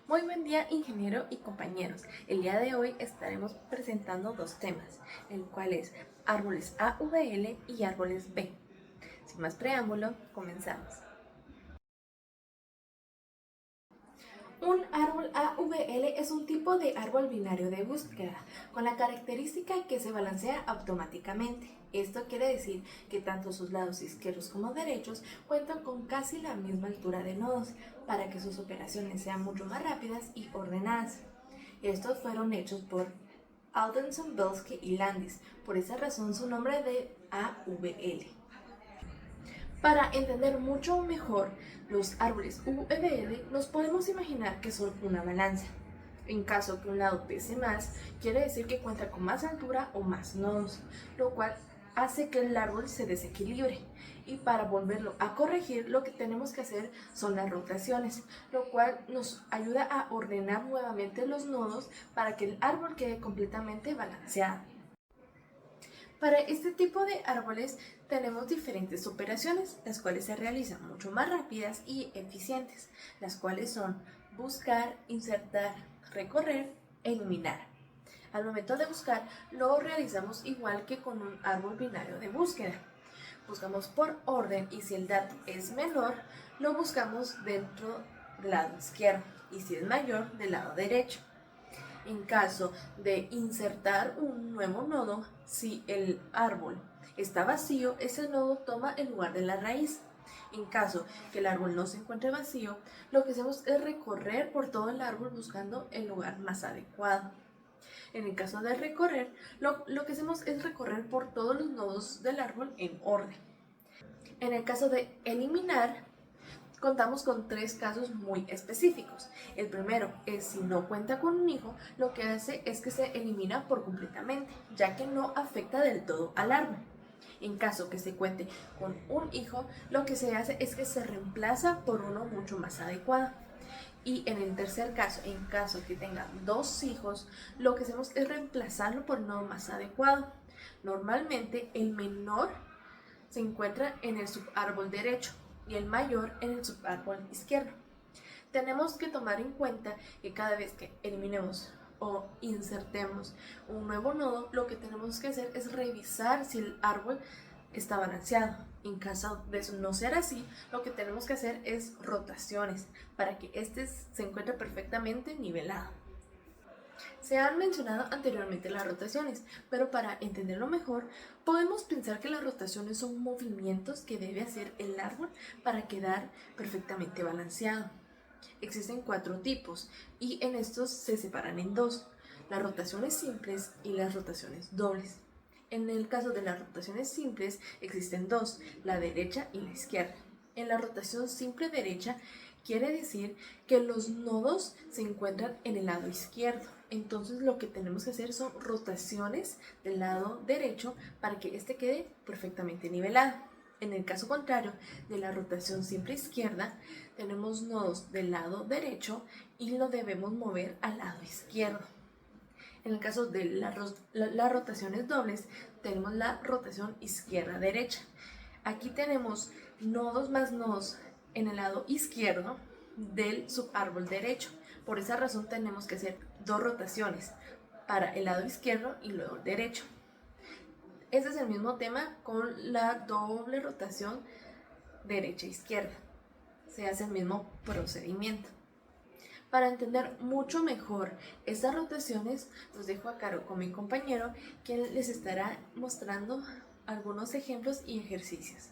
Muy buen día, ingeniero y compañeros. El día de hoy estaremos presentando dos temas, el cual es árboles AVL y árboles B. Sin más preámbulo, comenzamos. Un árbol AVL es un tipo de árbol binario de búsqueda, con la característica que se balancea automáticamente. Esto quiere decir que tanto sus lados izquierdos como derechos cuentan con casi la misma altura de nodos, para que sus operaciones sean mucho más rápidas y ordenadas. Estos fueron hechos por Aldenson, Belsky y Landis, por esa razón su nombre de AVL. Para entender mucho mejor los árboles VL, nos podemos imaginar que son una balanza. En caso que un lado pese más, quiere decir que cuenta con más altura o más nodos, lo cual hace que el árbol se desequilibre. Y para volverlo a corregir, lo que tenemos que hacer son las rotaciones, lo cual nos ayuda a ordenar nuevamente los nodos para que el árbol quede completamente balanceado. Para este tipo de árboles tenemos diferentes operaciones, las cuales se realizan mucho más rápidas y eficientes, las cuales son buscar, insertar, recorrer, eliminar. Al momento de buscar, lo realizamos igual que con un árbol binario de búsqueda. Buscamos por orden y si el dato es menor, lo buscamos dentro del lado izquierdo y si es mayor, del lado derecho. En caso de insertar un nuevo nodo, si el árbol está vacío, ese nodo toma el lugar de la raíz. En caso que el árbol no se encuentre vacío, lo que hacemos es recorrer por todo el árbol buscando el lugar más adecuado. En el caso de recorrer, lo que hacemos es recorrer por todos los nodos del árbol en orden. En el caso de eliminar, contamos con tres casos muy específicos. El primero es si no cuenta con un hijo, lo que hace es que se elimina por completamente, ya que no afecta del todo al árbol. En caso que se cuente con un hijo, lo que se hace es que se reemplaza por uno mucho más adecuado. Y en el tercer caso, en caso que tenga dos hijos, lo que hacemos es reemplazarlo por uno más adecuado. Normalmente el menor se encuentra en el subárbol derecho y el mayor en el subárbol izquierdo. Tenemos que tomar en cuenta que cada vez que eliminemos o insertemos un nuevo nodo, lo que tenemos que hacer es revisar si el árbol está balanceado. En caso de eso no ser así, lo que tenemos que hacer es rotaciones para que este se encuentre perfectamente nivelado. Se han mencionado anteriormente las rotaciones, pero para entenderlo mejor, podemos pensar que las rotaciones son movimientos que debe hacer el árbol para quedar perfectamente balanceado. Existen 4 tipos y en estos se separan en dos, las rotaciones simples y las rotaciones dobles. En el caso de las rotaciones simples existen dos, la derecha y la izquierda. En la rotación simple derecha quiere decir que los nodos se encuentran en el lado izquierdo. Entonces lo que tenemos que hacer son rotaciones del lado derecho para que este quede perfectamente nivelado. En el caso contrario de la rotación simple izquierda, tenemos nodos del lado derecho y lo debemos mover al lado izquierdo. En el caso de las rotaciones dobles, tenemos la rotación izquierda-derecha. Aquí tenemos nodos más nodos en el lado izquierdo del subárbol derecho. Por esa razón tenemos que hacer dos rotaciones para el lado izquierdo y luego el derecho. Este es el mismo tema con la doble rotación derecha-izquierda. Se hace el mismo procedimiento. Para entender mucho mejor estas rotaciones, los dejo a cargo con mi compañero, quien les estará mostrando algunos ejemplos y ejercicios.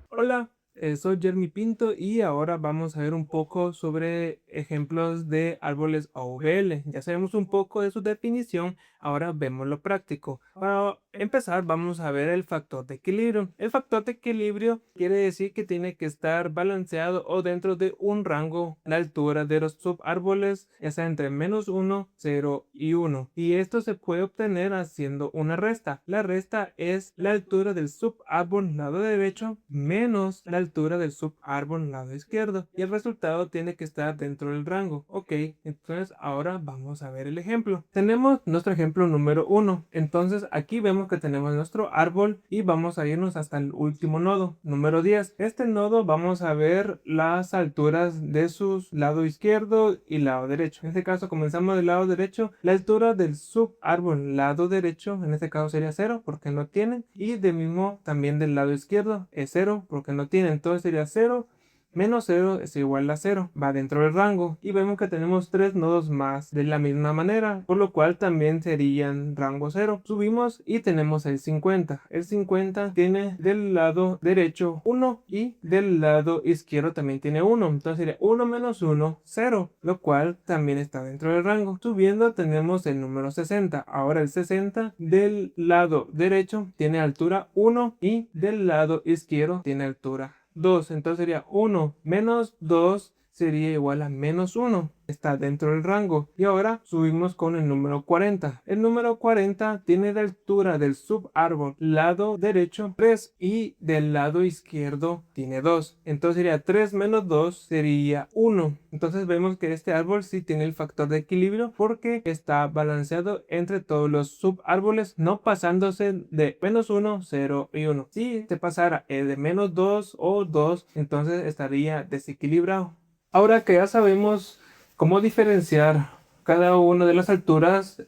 Hola, soy Jeremy Pinto y ahora vamos a ver un poco sobre ejemplos de árboles AVL. Ya sabemos un poco de su definición, ahora vemos lo práctico. Para empezar, vamos a ver el factor de equilibrio. El factor de equilibrio quiere decir que tiene que estar balanceado o dentro de un rango de altura de los subárboles, ya sea entre -1, 0 y 1. Y esto se puede obtener haciendo una resta. La resta es la altura del subárbol lado derecho menos la altura del subárbol lado izquierdo y el resultado tiene que estar dentro del rango. Ok, entonces ahora vamos a ver el ejemplo. Tenemos nuestro ejemplo número 1. Entonces aquí vemos que tenemos nuestro árbol y vamos a irnos hasta el último nodo, número 10. Este nodo vamos a ver las alturas de sus lado izquierdo y lado derecho. En este caso comenzamos del lado derecho. La altura del subárbol lado derecho en este caso sería 0 porque no tiene, y de mismo también del lado izquierdo es 0 porque no tiene. Entonces sería 0 menos 0 es igual a 0, va dentro del rango, y vemos que tenemos 3 nodos más de la misma manera, por lo cual también serían rango 0. Subimos y tenemos el 50. El 50 tiene del lado derecho 1 y del lado izquierdo también tiene 1, entonces sería 1 menos 1, 0, lo cual también está dentro del rango. Subiendo tenemos el número 60. Ahora el 60 del lado derecho tiene altura 1 y del lado izquierdo tiene altura 2. Entonces sería 1 menos 2 sería igual a menos 1. Está dentro del rango. Y ahora subimos con el número 40. El número 40 tiene de altura del subárbol lado derecho 3 y del lado izquierdo tiene 2. Entonces sería 3 menos 2 sería 1. Entonces vemos que este árbol sí tiene el factor de equilibrio porque está balanceado entre todos los subárboles, no pasándose de menos 1, 0 y 1. Si se pasara de menos 2 o 2, entonces estaría desequilibrado. Ahora que ya sabemos cómo diferenciar cada una de las alturas,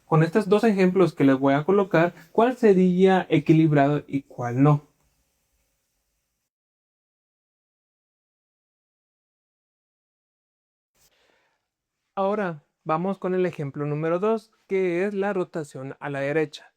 con estos dos ejemplos que les voy a colocar, ¿cuál sería equilibrado y cuál no? Ahora vamos con el ejemplo número 2, que es la rotación a la derecha.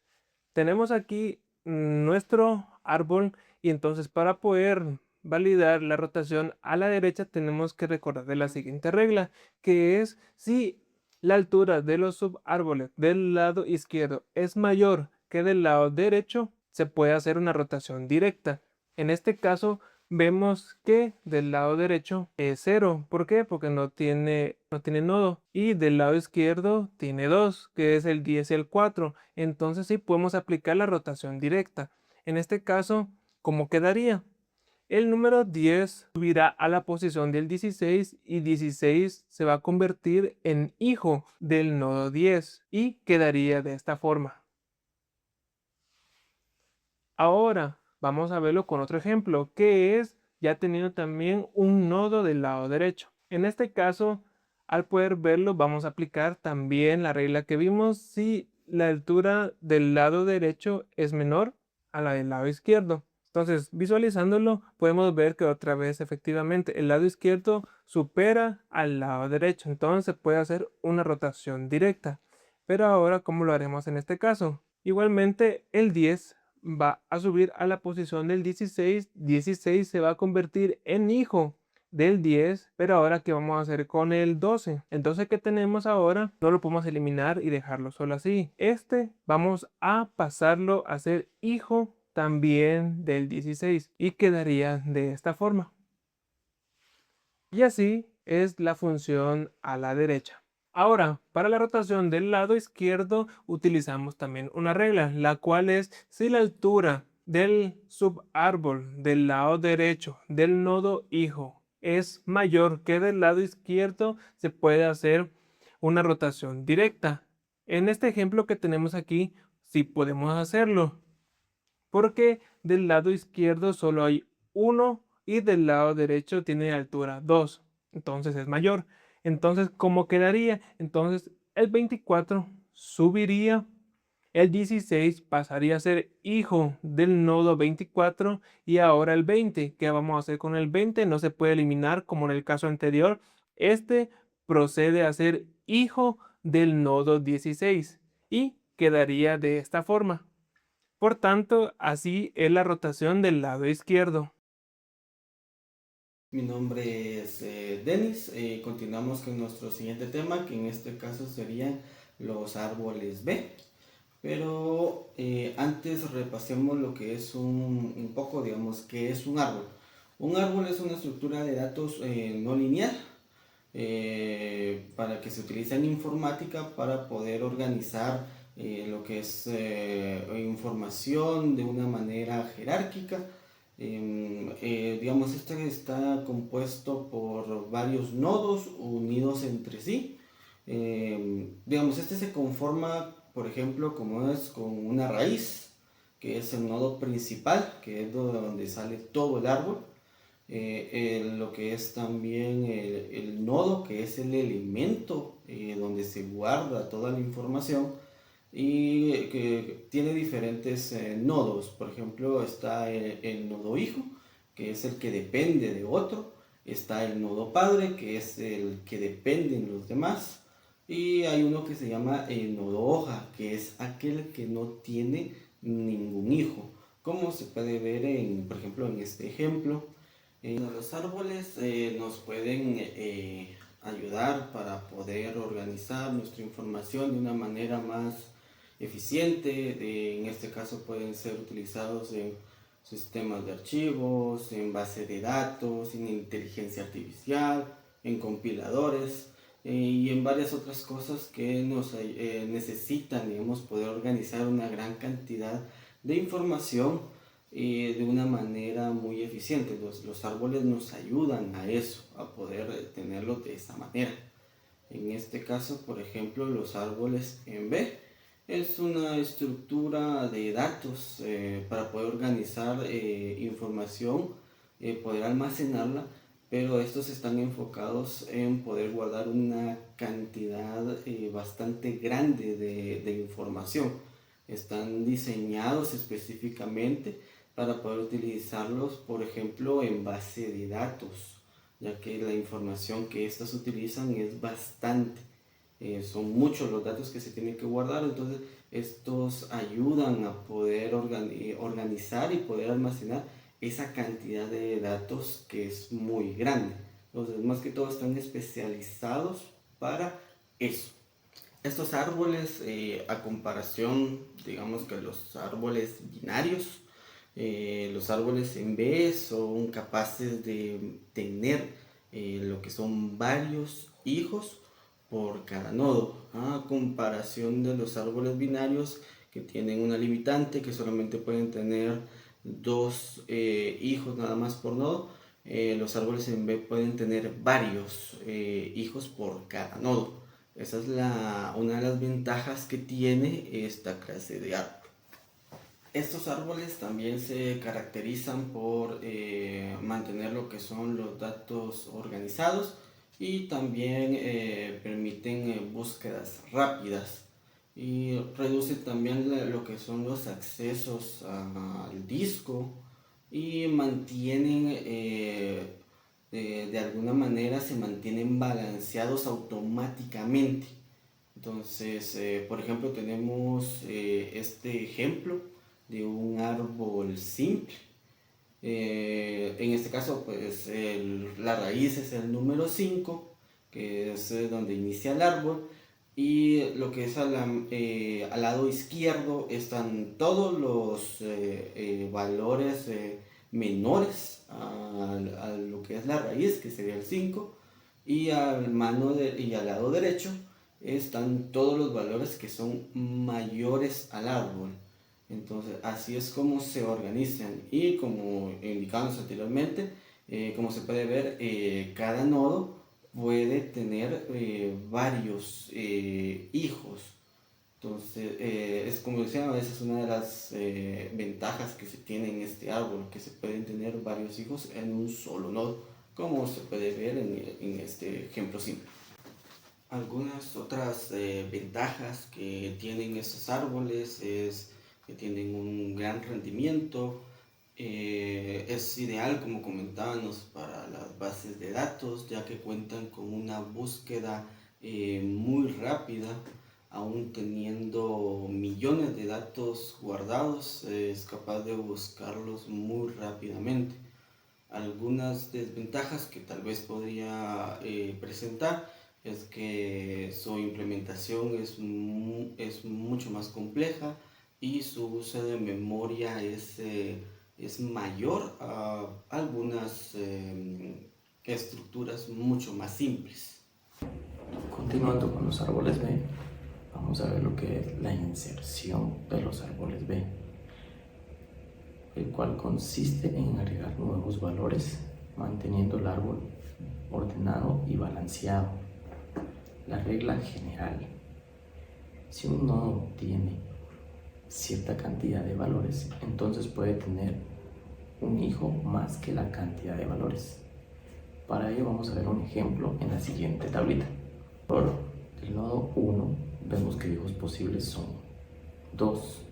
Tenemos aquí nuestro árbol y entonces para poder validar la rotación a la derecha tenemos que recordar de la siguiente regla, que es si la altura de los subárboles del lado izquierdo es mayor que del lado derecho, se puede hacer una rotación directa. En este caso vemos que del lado derecho es 0. ¿Por qué? Porque no tiene nodo. Y del lado izquierdo tiene 2, que es el 10 y el 4. Entonces sí podemos aplicar la rotación directa. En este caso, ¿cómo quedaría? El número 10 subirá a la posición del 16 y 16 se va a convertir en hijo del nodo 10 y quedaría de esta forma. Ahora vamos a verlo con otro ejemplo, que es ya teniendo también un nodo del lado derecho. En este caso, al poder verlo, vamos a aplicar también la regla que vimos si la altura del lado derecho es menor a la del lado izquierdo. Entonces, visualizándolo, podemos ver que otra vez efectivamente el lado izquierdo supera al lado derecho. Entonces se puede hacer una rotación directa. Pero ahora, ¿cómo lo haremos en este caso? Igualmente, el 10 va a subir a la posición del 16. 16 se va a convertir en hijo del 10, pero ahora ¿qué vamos a hacer con el 12? El 12 que tenemos ahora no lo podemos eliminar y dejarlo solo así. Este vamos a pasarlo a ser hijo también del 16 y quedaría de esta forma. Y así es la función a la derecha. Ahora, para la rotación del lado izquierdo utilizamos también una regla, la cual es si la altura del subárbol del lado derecho del nodo hijo es mayor que del lado izquierdo, se puede hacer una rotación directa. En este ejemplo que tenemos aquí, sí podemos hacerlo, porque del lado izquierdo solo hay 1 y del lado derecho tiene altura 2, entonces es mayor. Entonces, ¿cómo quedaría? Entonces, el 24 subiría, el 16 pasaría a ser hijo del nodo 24 y ahora el 20. ¿Qué vamos a hacer con el 20? No se puede eliminar como en el caso anterior. Este procede a ser hijo del nodo 16 y quedaría de esta forma. Por tanto, así es la rotación del lado izquierdo. Mi nombre es Denis. Continuamos con nuestro siguiente tema, que en este caso serían los árboles B. Pero antes repasemos lo que es un poco, digamos, qué es un árbol. Un árbol es una estructura de datos no lineal para que se utiliza en informática para poder organizar lo que es información de una manera jerárquica Digamos, este está compuesto por varios nodos unidos entre sí. Digamos, este se conforma, por ejemplo, como es con una raíz, que es el nodo principal, que es donde sale todo el árbol. Lo que es también el nodo, que es el elemento donde se guarda toda la información y que tiene diferentes nodos. Por ejemplo, está el nodo hijo, que es el que depende de otro. Está el nodo padre, que es el que dependen los demás. Y hay uno que se llama el nodo hoja, que es aquel que no tiene ningún hijo. Como se puede ver, por ejemplo, en este ejemplo. Los árboles nos pueden ayudar para poder organizar nuestra información de una manera más eficiente. En este caso pueden ser utilizados en sistemas de archivos, en base de datos, en inteligencia artificial, en compiladores y en varias otras cosas que nos necesitan, digamos, poder organizar una gran cantidad de información de una manera muy eficiente. Los árboles nos ayudan a eso, a poder tenerlo de esa manera. En este caso, por ejemplo, los árboles en B es una estructura de datos para poder organizar información, poder almacenarla, pero estos están enfocados en poder guardar una cantidad bastante grande de información. Están diseñados específicamente para poder utilizarlos, por ejemplo, en base de datos, ya que la información que estos utilizan es bastante. Son muchos los datos que se tienen que guardar, entonces estos ayudan a poder organizar y poder almacenar esa cantidad de datos que es muy grande. Entonces, más que todo están especializados para eso. Estos árboles, a comparación, digamos que los árboles binarios, los árboles en B son capaces de tener lo que son varios hijos por cada nodo, a comparación de los árboles binarios que tienen una limitante, que solamente pueden tener dos hijos nada más por nodo. Los árboles en B pueden tener varios hijos por cada nodo. Esa es una de las ventajas que tiene esta clase de árbol. Estos árboles también se caracterizan por mantener lo que son los datos organizados y también permiten búsquedas rápidas y reducen también lo que son los accesos al disco y mantienen de alguna manera se mantienen balanceados automáticamente. Entonces, por ejemplo, tenemos este ejemplo de un árbol simple. En este caso, pues la raíz es el número 5, que es donde inicia el árbol, y lo que es al lado izquierdo están todos los valores menores a lo que es la raíz, que sería el 5, y al lado derecho están todos los valores que son mayores al árbol. Entonces, así es como se organizan y como indicamos anteriormente, como se puede ver, cada nodo puede tener varios hijos. Entonces, es como decía, a veces una de las ventajas que se tiene en este árbol, que se pueden tener varios hijos en un solo nodo, como se puede ver en este ejemplo simple. Algunas otras ventajas que tienen estos árboles es que tienen un gran rendimiento, es ideal, como comentábamos, para las bases de datos, ya que cuentan con una búsqueda muy rápida, aún teniendo millones de datos guardados, es capaz de buscarlos muy rápidamente. Algunas desventajas que tal vez podría presentar es que su implementación es mucho más compleja y su uso de memoria es mayor a algunas estructuras mucho más simples. Continuando con los árboles B, vamos a ver lo que es la inserción de los árboles B. el cual consiste en agregar nuevos valores, manteniendo el árbol ordenado y balanceado. La regla general: si un nodo tiene cierta cantidad de valores, entonces puede tener un hijo más que la cantidad de valores. Para ello vamos a ver un ejemplo en la siguiente tablita. Por el nodo 1 vemos que hijos posibles son 2.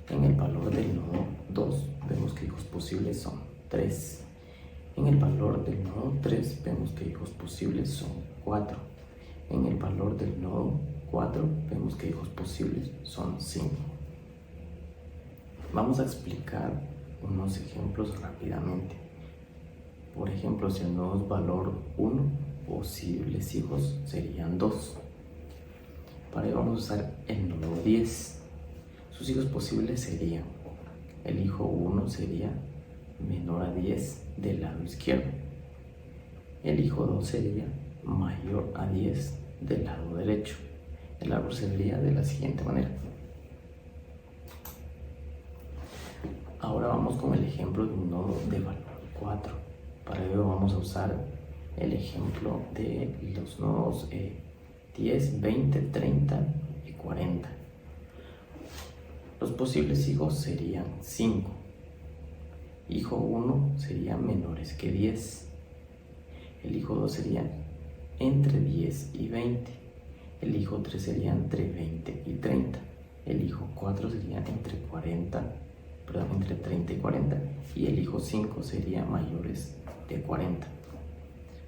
En el valor del nodo 2 vemos que hijos posibles son 3. En el valor del nodo 3 vemos que hijos posibles son 4. En el valor del nodo 4 vemos que hijos posibles son 5. Vamos a explicar unos ejemplos rápidamente. Por ejemplo, si el nodo es valor 1, posibles hijos serían 2. Para ello vamos a usar el nodo 10. Sus hijos posibles serían: el hijo 1 sería menor a 10 del lado izquierdo. El hijo 2 sería mayor a 10 del lado derecho. El árbol se vería de la siguiente manera. Ahora vamos con el ejemplo de un nodo de valor 4. Para ello vamos a usar el ejemplo de los nodos 10, 20, 30 y 40. Los posibles hijos serían 5. Hijo 1 sería menores que 10. El hijo 2 sería entre 10 y 20. El hijo 3 sería entre 20 y 30. El hijo 4 sería entre 30 y 40. Y el hijo 5 sería mayores de 40.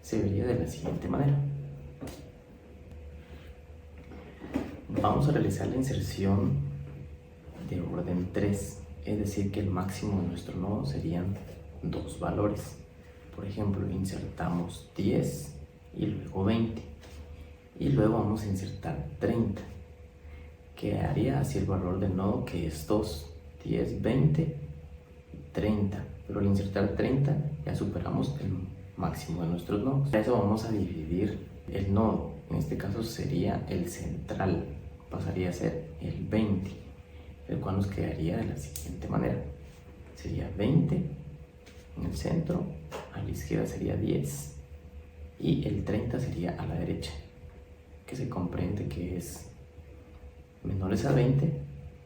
Se vería de la siguiente manera. Vamos a realizar la inserción de orden 3, es decir que el máximo de nuestro nodo serían 2 valores. Por ejemplo, insertamos 10 y luego 20 y luego vamos a insertar 30. Quedaría así el valor del nodo, que es 2, 10, 20, 30, pero al insertar 30 ya superamos el máximo de nuestros nodos. Para eso vamos a dividir el nodo, en este caso sería el central, pasaría a ser el 20, el cual nos quedaría de la siguiente manera. Sería 20 en el centro, a la izquierda sería 10 y el 30 sería a la derecha, que se comprende que es menores a 20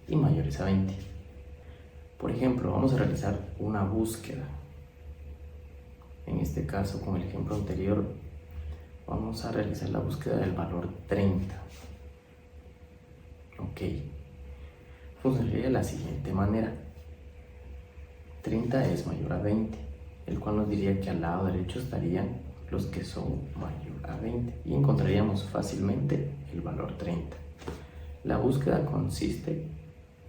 y mayores a 20. Por ejemplo, vamos a realizar una búsqueda. En este caso, con el ejemplo anterior, vamos a realizar la búsqueda del valor 30. Ok. Funcionaría de la siguiente manera. 30 es mayor a 20, el cual nos diría que al lado derecho estarían los que son mayor a 20 y encontraríamos fácilmente el valor 30. La búsqueda consiste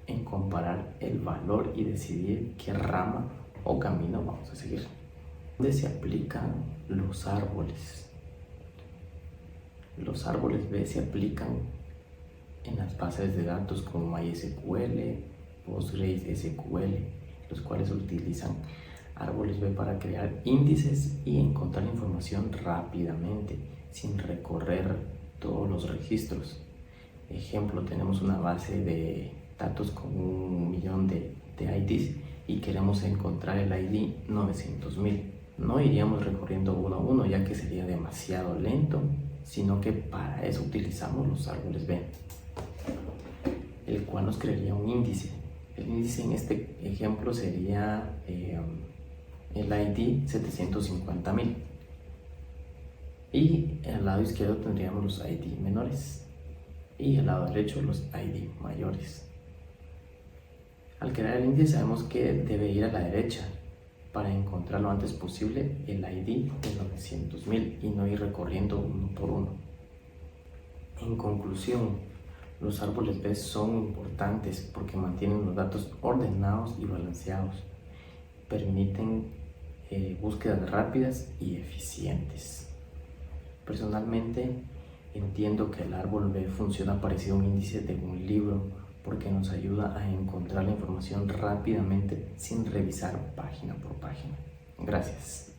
en comparar el valor y decidir qué rama o camino vamos a seguir. ¿Dónde se aplican los árboles? Los árboles B se aplican en las bases de datos como MySQL, PostgreSQL, los cuales utilizan árboles B para crear índices y encontrar información rápidamente, sin recorrer todos los registros. Ejemplo, tenemos una base de datos con 1.000.000 de IDs y queremos encontrar el ID 900.000. No iríamos recorriendo uno a uno, ya que sería demasiado lento, sino que para eso utilizamos los árboles B, el cual nos crearía un índice. El índice en este ejemplo sería el ID 750.000 y al lado izquierdo tendríamos los ID menores y al lado derecho los ID mayores. Al crear el índice sabemos que debe ir a la derecha para encontrar lo antes posible el ID de 900.000 y no ir recorriendo uno por uno. En conclusión, los árboles B son importantes porque mantienen los datos ordenados y balanceados, permiten búsquedas rápidas y eficientes. Personalmente entiendo que el árbol B funciona parecido a un índice de un libro porque nos ayuda a encontrar la información rápidamente sin revisar página por página. Gracias.